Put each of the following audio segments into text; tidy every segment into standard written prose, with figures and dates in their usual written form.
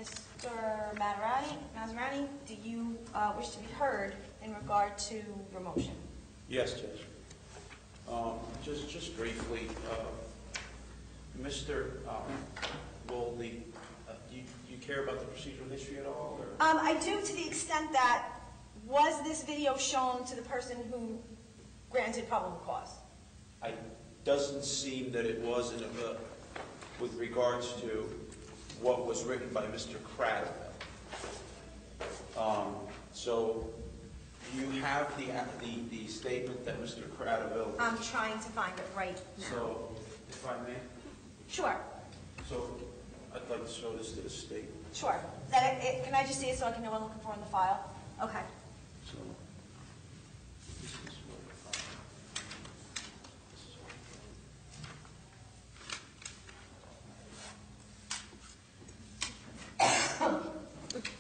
Mr. Maserati, do you wish to be heard in regard to your motion? Yes, Judge. Just briefly, Mr. Wolde, do you care about the procedural history at all? Or? I do, to the extent that, was this video shown to the person who granted probable cause? It doesn't seem that it was with regards to what was written by Mr. Cradaville. So you have the statement that Mr. Cradaville... I'm trying to find it right now. So, if I may? Sure. So, I'd like to show this to the state. Sure. Can I just see it so I can know what I'm looking for in the file? Okay. So, this is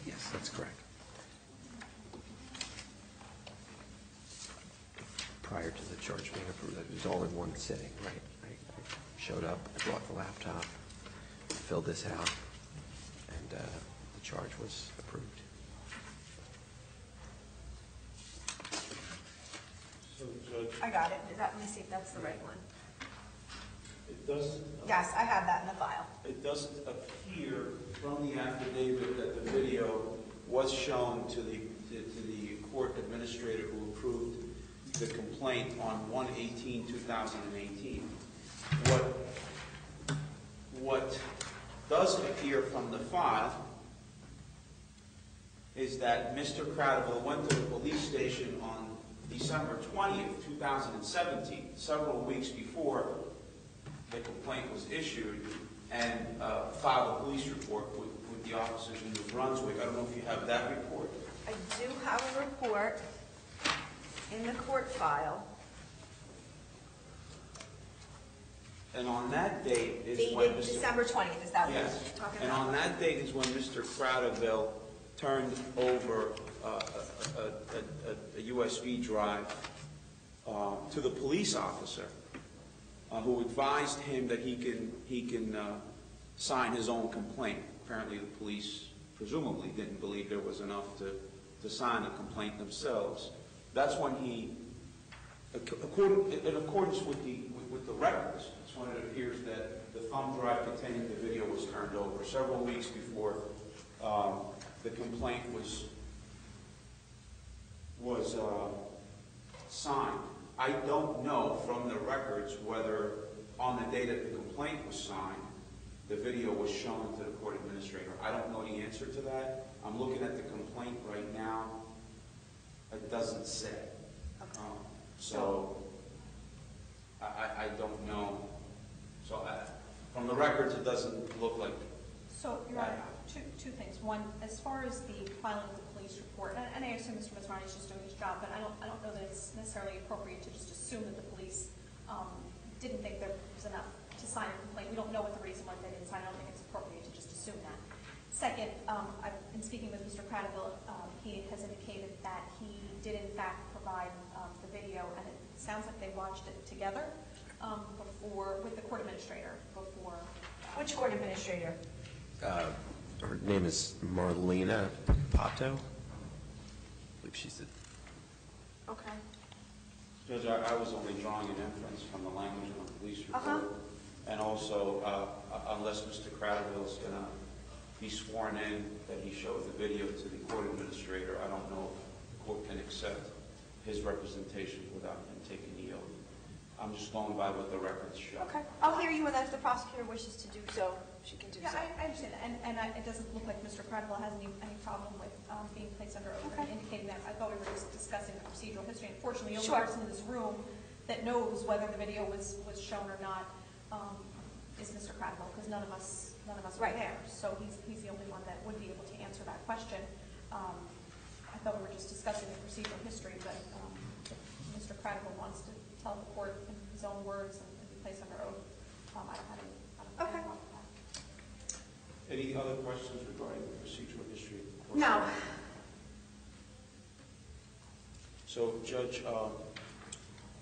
Yes, that's correct. Prior to the charge being approved, it was all in one sitting, right? I showed up, I brought the laptop, filled this out, and the charge was approved. So, Judge... I got it. Let me see if that's the right one. It doesn't... Yes, I have that in the file. It doesn't appear from the affidavit that the video was shown to the court administrator who approved the complaint on 1/18/2018. What does appear from the file is that Mr. Cradaville went to the police station on December 20th, 2017, several weeks before the complaint was issued, and filed a police report with the officers in New Brunswick. I don't know if you have that report. I do have a report in the court file. And on that date is Dated when December 20th, is that what Yes. you're talking And about? on that date is when Mr. Cradaville turned over a USB drive to the police officer, who advised him that he can sign his own complaint. Apparently the police presumably didn't believe there was enough to sign a complaint themselves. That's when he, in accordance with the records, it's when it appears that the thumb drive containing the video was turned over several weeks before the complaint was signed. I don't know from the records whether on the day that the complaint was signed, the video was shown to the court administrator. I don't know the answer to that. I'm looking at the complaint right now. It doesn't say. Okay. So I don't know. So from the records, it doesn't look like. So, Your Honor, two things. One, as far as the filing of the police report, and I assume Mr. Maserati is just doing his job, but I don't know that it's necessarily appropriate to just assume that the police didn't think there was enough to sign a complaint. We don't know what the reason was they didn't sign. I don't think it's appropriate to just assume that. Second, I've been speaking with Mr. Cradaville. He has indicated that he did in fact provide the video, and it sounds like they watched it together with the court administrator before. Which court administrator? Her name is Marlena Pato. I believe she's the... Okay. Judge, I was only drawing an inference from the language of the police report. And also, unless Mr. Cradaville is going to be sworn in that he showed the video to the court administrator, I don't know if the court can accept his representation without him taking the oath. I'm just going by what the records show. Okay. I'll hear you, and if the prosecutor wishes to do so, she can do so. Yeah, I understand that. And it doesn't look like Mr. Cradaville has any problem with being placed under oath. Okay. Indicating that. I thought we were just discussing the procedural history. Unfortunately, the only Sure. person in this room that knows whether the video was shown or not is Mr. Cradaville, because none of us were Right. there. So he's the only one that would be able to answer that question. I thought we were just discussing the procedural history, but if Mr. Cradaville wants to tell the court in his own words and be placed under oath, I don't have any problem with that. Any other questions regarding the procedural history of the court? No. So, Judge,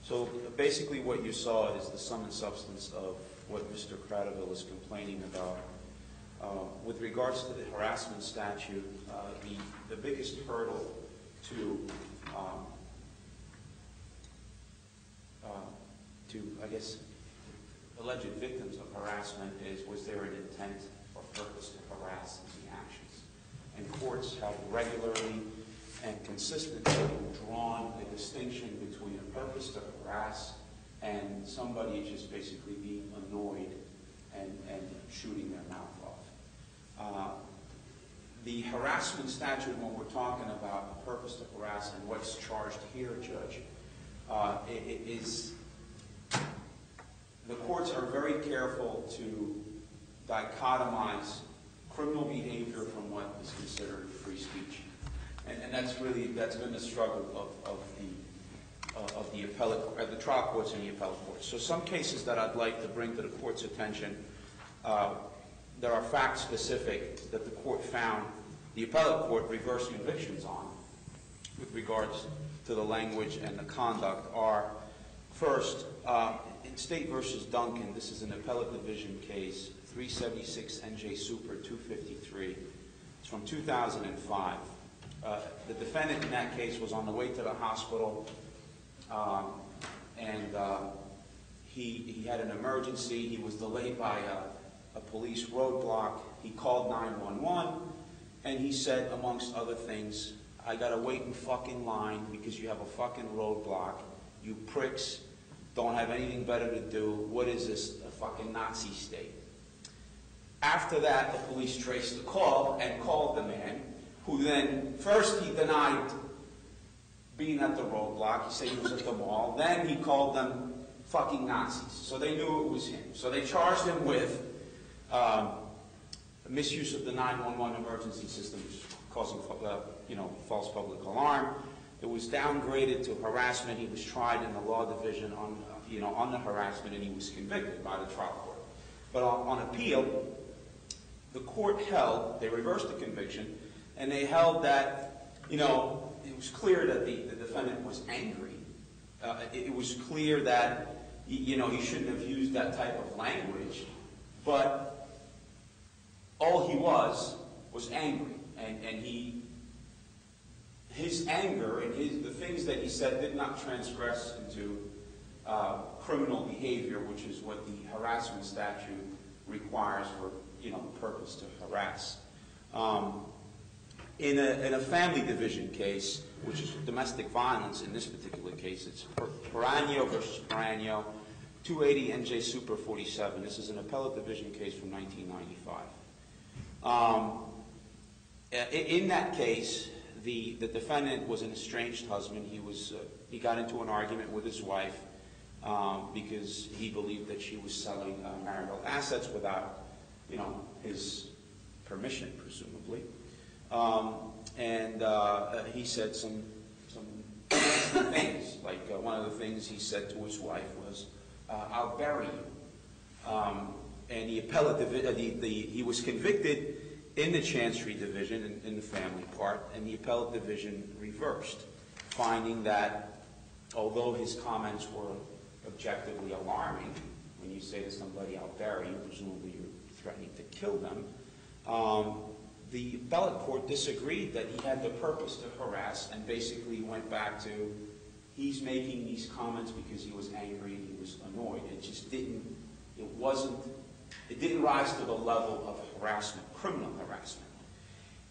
so basically what you saw is the sum and substance of what Mr. Cradaville is complaining about. With regards to the harassment statute, the biggest hurdle to I guess, alleged victims of harassment is, was there an intent or purpose to harass in the actions? And courts have regularly and consistently drawn a distinction between a purpose to harass and somebody just basically being annoyed and shooting their mouth off. The harassment statute, when we're talking about the purpose to harass and what's charged here, Judge, the courts are very careful to dichotomize criminal behavior from what is considered free speech. And that's been the struggle of the trial courts and the appellate courts. So some cases that I'd like to bring to the court's attention, there are facts specific that the court found the appellate court reversed convictions on with regards to the language and the conduct are, first, in State v. Duncan, this is an appellate division case, 376 NJ Super 253. It's from 2005. The defendant in that case was on the way to the hospital, and he had an emergency. He was delayed by a police roadblock. He called 911, and he said, amongst other things, I gotta wait in fucking line because you have a fucking roadblock. You pricks don't have anything better to do. What is this, a fucking Nazi state? After that, the police traced the call and called the man, who then, first he denied being at the roadblock. He said he was at the mall. Then he called them fucking Nazis. So they knew it was him. So they charged him with misuse of the 911 emergency system, causing false public alarm. It was downgraded to harassment. He was tried in the law division on the harassment, and he was convicted by the trial court. But on appeal, the court held, they reversed the conviction, and they held that, it was clear that the defendant was angry. It was clear that, he shouldn't have used that type of language, but all he was angry, and his anger and the things that he said did not transgress into criminal behavior, which is what the harassment statute requires for, purpose to harass. In a family division case, which is domestic violence, in this particular case, it's Peranio versus Peranio, 280 NJ Super 47. This is an appellate division case from 1995. In that case, the defendant was an estranged husband. He got into an argument with his wife because he believed that she was selling marital assets without, his permission, presumably. He said some things. Like one of the things he said to his wife was, "I'll bury you." And the appellate he was convicted in the Chancery Division, in the family part, and the appellate division reversed, finding that although his comments were objectively alarming, when you say to somebody, "I'll bury you," presumably you're threatening to kill them, the appellate court disagreed that he had the purpose to harass, and basically went back to, he's making these comments because he was angry and he was annoyed. It didn't rise to the level of harassment, criminal harassment.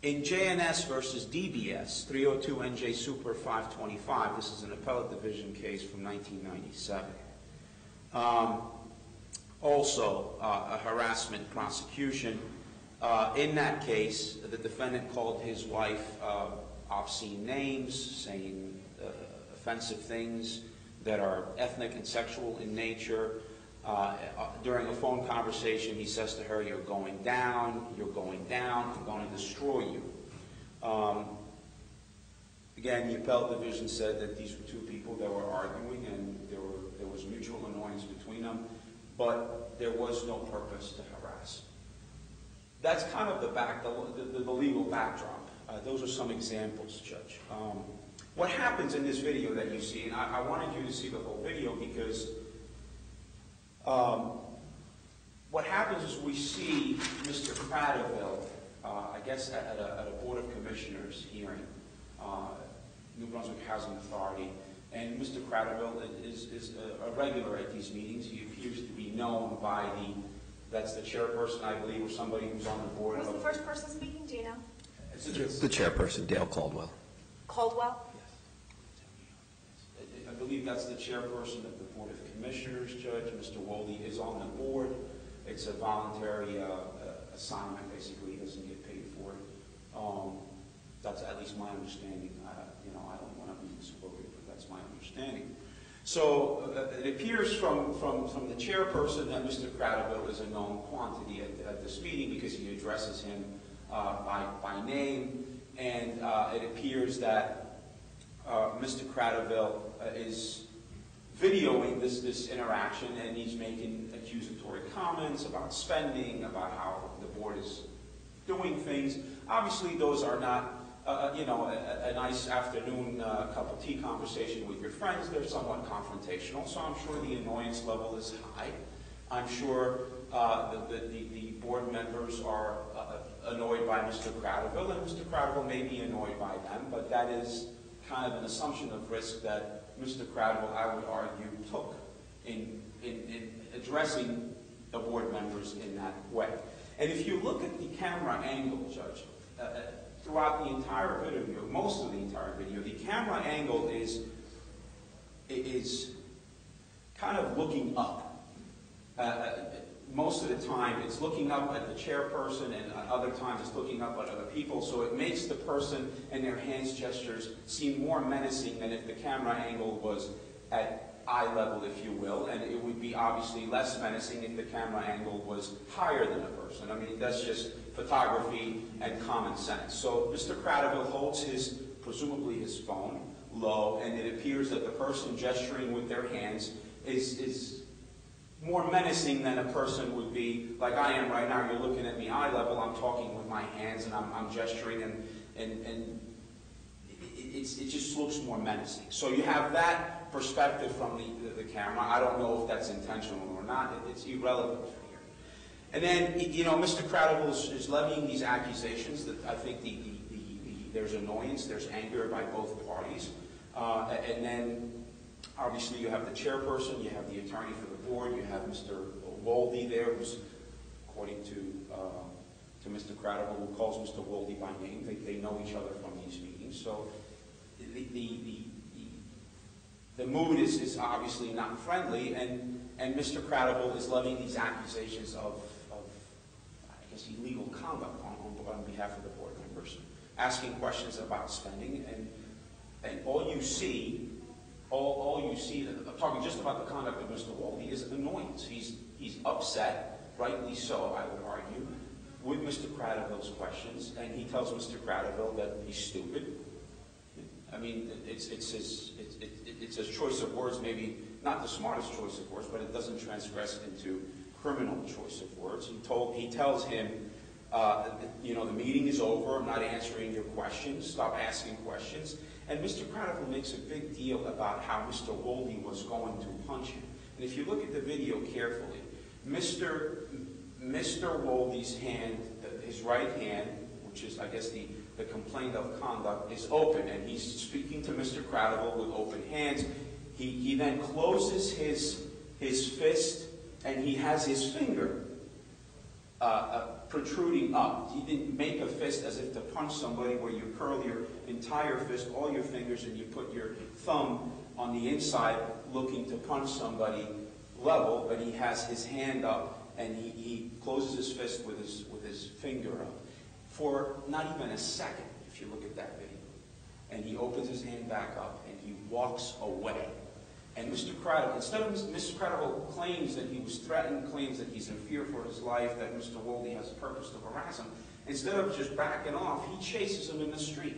In JNS versus DBS, 302 NJ Super 525, this is an appellate division case from 1997. Also, a harassment prosecution. In that case, the defendant called his wife obscene names, saying offensive things that are ethnic and sexual in nature. During a phone conversation, he says to her, "You're going down, I'm going to destroy you." Again, the appellate division said that these were two people that were arguing, and there was mutual annoyance between them, but there was no purpose to harass. That's kind of the legal backdrop. Those are some examples, Judge. What happens in this video that you see, and I wanted you to see the whole video because what happens is we see Mr. Cradaville, I guess at a Board of Commissioners hearing, New Brunswick Housing Authority, and Mr. Cradaville is a regular at these meetings. He appears to be known by that's the chairperson, I believe, or somebody who's on the board. Who's the first person speaking, do you know? The chairperson, Dale Caldwell. Caldwell? I believe that's the chairperson of the Board of Commissioners, Judge. Mr. Wolde is on the board. It's a voluntary assignment, basically. He doesn't get paid for it. That's at least my understanding. I don't want to be misquoted, but that's my understanding. So it appears from the chairperson that Mr. Cradaville is a known quantity at this meeting because he addresses him by name, and it appears that Mr. Cradaville is videoing this interaction, and he's making accusatory comments about spending, about how the board is doing things. Obviously, those are not, a nice afternoon cup of tea conversation with your friends. They're somewhat confrontational, so I'm sure the annoyance level is high. I'm sure the board members are annoyed by Mr. Cradaville, and Mr. Cradaville may be annoyed by them, but that is kind of an assumption of risk that Mr. Cradaville, I would argue, took in addressing the board members in that way. And if you look at the camera angle, Judge, throughout the entire video, most of the entire video, the camera angle is kind of looking up. Most of the time, it's looking up at the chairperson, and other times it's looking up at other people, so it makes the person and their hands gestures seem more menacing than if the camera angle was at eye level, if you will, and it would be obviously less menacing if the camera angle was higher than the person. I mean, that's just photography and common sense. So Mr. Cradaville holds presumably his phone low, and it appears that the person gesturing with their hands is more menacing than a person would be, like I am right now. You're looking at me eye level, I'm talking with my hands, and I'm gesturing, and it just looks more menacing. So you have that perspective from the camera. I don't know if that's intentional or not. It's irrelevant here. And then, Mr. Cradaville is levying these accusations that I think there's annoyance, there's anger by both parties. And then, obviously, you have the chairperson, you have the attorney for the board, you have Mr. Wolde there, who's, according to Mr. Cradaville, who calls Mr. Wolde by name. They know each other from these meetings. So the mood is obviously not friendly, and Mr. Cradaville is levying these accusations of I guess, illegal conduct on behalf of the board members, asking questions about spending, and all you see, I'm talking just about the conduct of Mr. Wolde, is annoyance. He's upset, rightly so, I would argue, with Mr. Cradaville's questions, and he tells Mr. Cradaville that he's stupid. I mean, it's a choice of words, maybe not the smartest choice of words, but it doesn't transgress into criminal choice of words. He tells him, the meeting is over, I'm not answering your questions, stop asking questions. And Mr. Cradaville makes a big deal about how Mr. Wolde was going to punch him. And if you look at the video carefully, Mr. Wolde's hand, his right hand, which is, I guess, the complaint of conduct, is open, and he's speaking to Mr. Cradaville with open hands. He then closes his fist, and he has his finger protruding up. He didn't make a fist as if to punch somebody where you curl your entire fist, all your fingers, and you put your thumb on the inside looking to punch somebody level, but he has his hand up, and he closes his fist with his finger up for not even a second, if you look at that video. And he opens his hand back up, and he walks away. And Mr. Cradaville, instead of Mr. Cradaville claims that he was threatened, claims that he's in fear for his life, that Mr. Wolde has a purpose to harass him, instead of just backing off, he chases him in the street.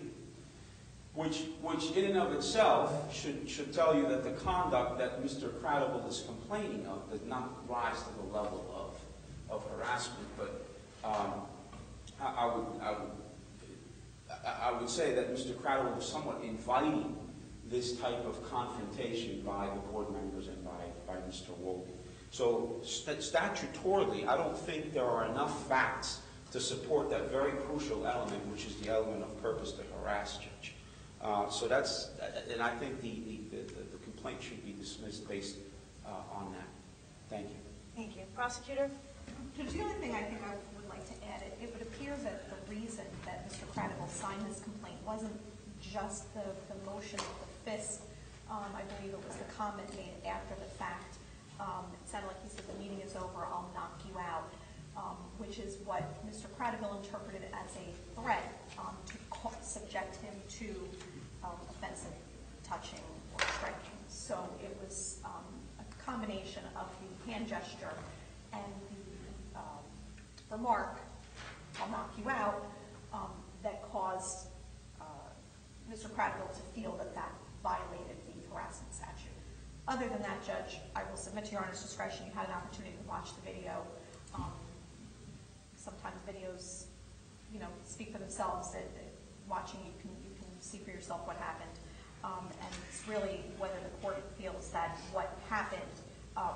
Which in and of itself should tell you that the conduct that Mr. Cradaville is complaining of does not rise to the level of harassment. But I would say that Mr. Cradaville was somewhat inviting this type of confrontation by the board members and by Mr. Wolde. So statutorily, I don't think there are enough facts to support that very crucial element, which is the element of purpose to harass, Judge. So that's, and I think the complaint should be dismissed based on that. Thank you. Thank you. Prosecutor? Judge, the only thing I think I would like to add, it would appear that the reason that Mr. Cradible signed this complaint wasn't just the motion of the fist. I believe it was the comment made after the fact. It sounded like he said, "The meeting is over, I'll knock you out," which is what Mr. Cradible interpreted as a threat to subject him to offensive touching or striking. So it was a combination of the hand gesture and the remark, "I'll knock you out," that caused Mr. Cradible to feel that that violated the harassment statute. Other than that, Judge, I will submit to Your Honor's discretion. You had an opportunity to watch the video. Sometimes videos, speak for themselves. That watching, you can see for yourself what happened. And it's really whether the court feels that what happened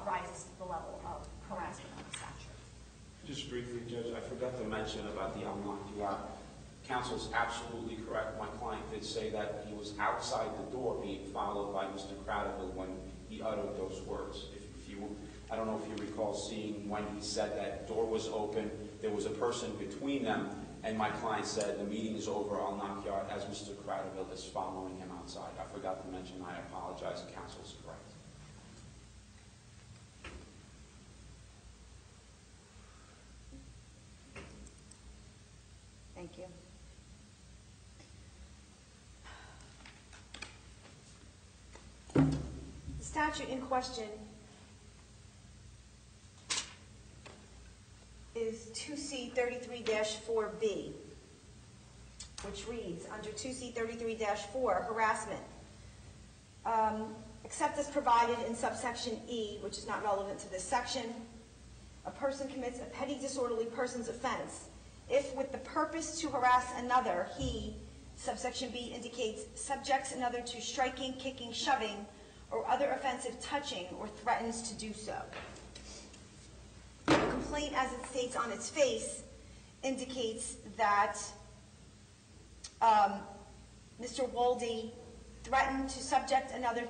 rises to the level of harassment on the statute. Just briefly, Judge, I forgot to mention about the "I'll knock you out." Counsel's absolutely correct. My client did say that he was outside the door being followed by Mr. Cradible when he uttered those words. I don't know if you recall seeing when he said that door was open, there was a person between them, and my client said, "The meeting is over, I'll knock you out," as Mr. Cradible is following him outside. I forgot to mention, I apologize, counsel's correct. Thank you. The statute in question is 2C33-4B, which reads, under 2C33-4, harassment, except as provided in subsection E, which is not relevant to this section, a person commits a petty disorderly person's offense if, with the purpose to harass another, he, subsection B indicates, subjects another to striking, kicking, shoving, or other offensive touching, or threatens to do so. The complaint, as it states on its face, indicates that Mr. Wolde threatened to subject another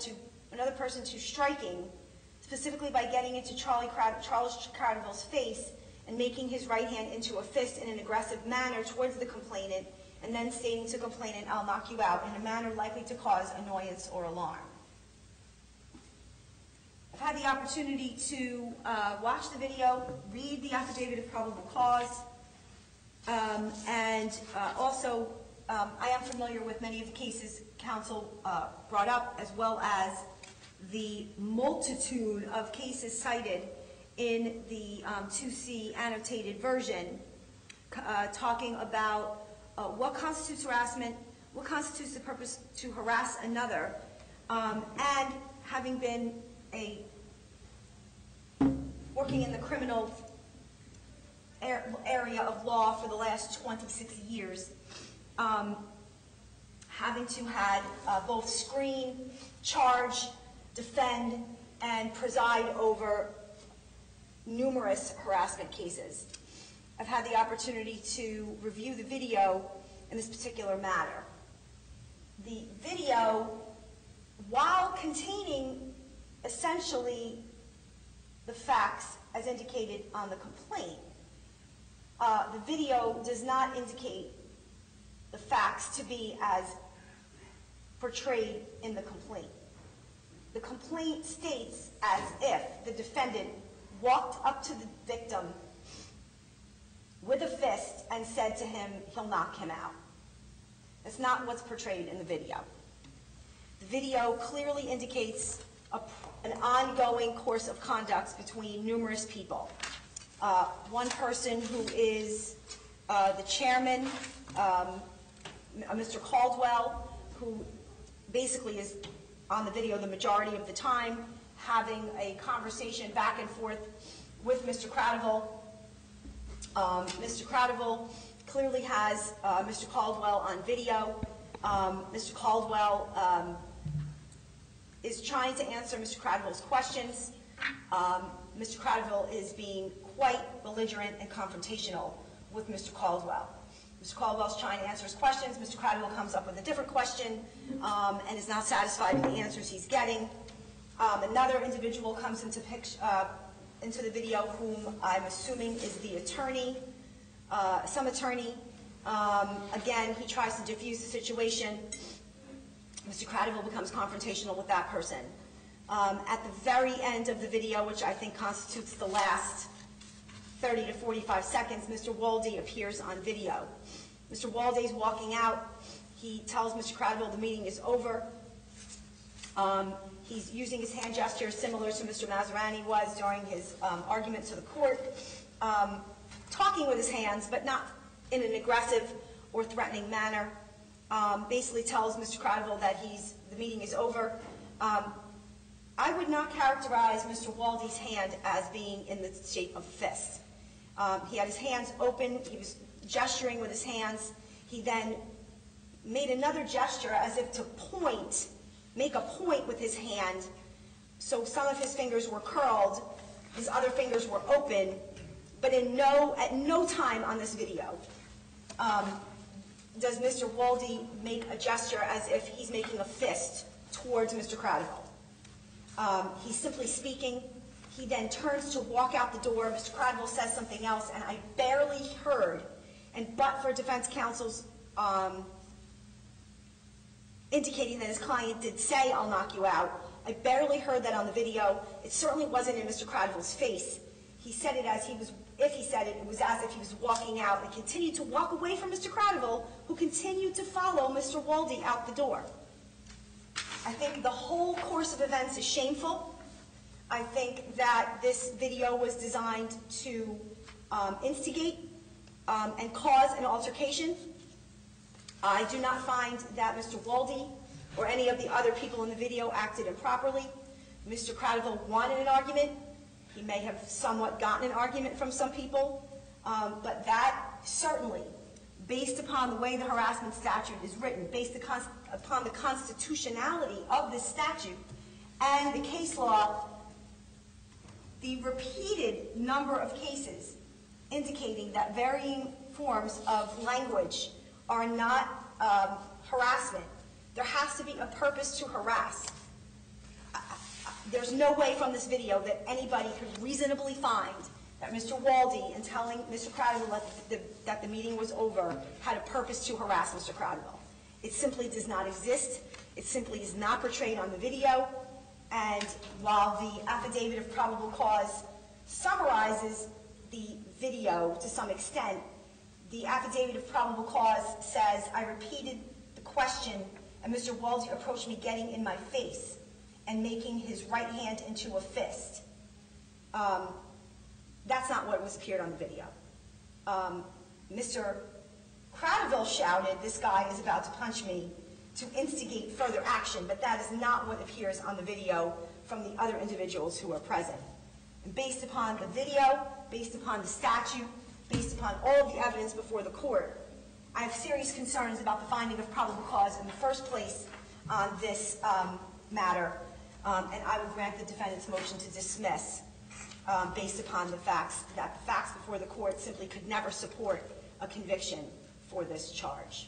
person to striking, specifically by getting into Charles Cradible's face and making his right hand into a fist in an aggressive manner towards the complainant, and then stating to the complainant, "I'll knock you out," in a manner likely to cause annoyance or alarm. I've had the opportunity to watch the video, read the affidavit of probable cause, and also I am familiar with many of the cases counsel brought up, as well as the multitude of cases cited in the 2C annotated version, talking about what constitutes harassment, what constitutes the purpose to harass another, and having been working in the criminal area of law for the last 26 years, having to had both screen, charge, defend, and preside over numerous harassment cases. I've had the opportunity to review the video in this particular matter. The video, while containing essentially the facts as indicated on the complaint, the video does not indicate the facts to be as portrayed in the complaint. The complaint states as if the defendant walked up to the victim with a fist and said to him, he'll knock him out. That's not what's portrayed in the video. The video clearly indicates an ongoing course of conduct between numerous people. One person who is the chairman, Mr. Caldwell, who basically is on the video the majority of the time, having a conversation back and forth with Mr. Cradible. Mr. Cradible clearly has Mr. Caldwell on video. Mr. Caldwell is trying to answer Mr. Cradible's questions. Mr. Cradville is being quite belligerent and confrontational with Mr. Caldwell. Mr. Caldwell's trying to answer his questions. Mr. Cradville comes up with a different question and is not satisfied with the answers he's getting. Another individual comes into the video whom I'm assuming is the attorney, some attorney. Again, he tries to diffuse the situation. Mr. Cradville becomes confrontational with that person. At the very end of the video, which I think constitutes the last 30 to 45 seconds, Mr. Wolde appears on video. Mr. Wolde is walking out. He tells Mr. Cradville the meeting is over. He's using his hand gesture similar to Mr. Maserani was during his argument to the court, talking with his hands, but not in an aggressive or threatening manner. Basically tells Mr. Cradville that the meeting is over. I would not characterize Mr. Wolde's hand as being in the shape of a fist. He had his hands open. He was gesturing with his hands. He then made another gesture as if to point, make a point with his hand. So some of his fingers were curled, his other fingers were open, but at no time on this video does Mr. Wolde make a gesture as if he's making a fist towards Mr. Cradville. He's simply speaking. He then turns to walk out the door. Mr. Cradville says something else, and I barely heard, but for defense counsel's indicating that his client did say, "I'll knock you out," I barely heard that on the video. It certainly wasn't in Mr. Cradville's face. He said it as he was, if he said it, it was as if he was walking out and continued to walk away from Mr. Cradville, who continued to follow Mr. Wolde out the door. I think the whole course of events is shameful. I think that this video was designed to instigate and cause an altercation. I do not find that Mr. Wolde or any of the other people in the video acted improperly. Mr. Cradville wanted an argument. He may have somewhat gotten an argument from some people, but that certainly, based upon the way the harassment statute is written, based upon the constitutionality of this statute and the case law, the repeated number of cases indicating that varying forms of language are not harassment. There has to be a purpose to harass. There's no way from this video that anybody could reasonably find that Mr. Wolde, in telling Mr. Cradville that the meeting was over, had a purpose to harass Mr. Cradville. It simply does not exist. It simply is not portrayed on the video. And while the affidavit of probable cause summarizes the video to some extent, the affidavit of probable cause says, "I repeated the question, and Mr. Wolde approached me getting in my face and making his right hand into a fist." That's not what was appeared on the video. Mr. Cradville shouted, "This guy is about to punch me," to instigate further action, but that is not what appears on the video from the other individuals who are present. And based upon the video, based upon the statute, based upon all of the evidence before the court, I have serious concerns about the finding of probable cause in the first place on this matter, and I would grant the defendant's motion to dismiss based upon the facts, that the facts before the court simply could never support a conviction for this charge.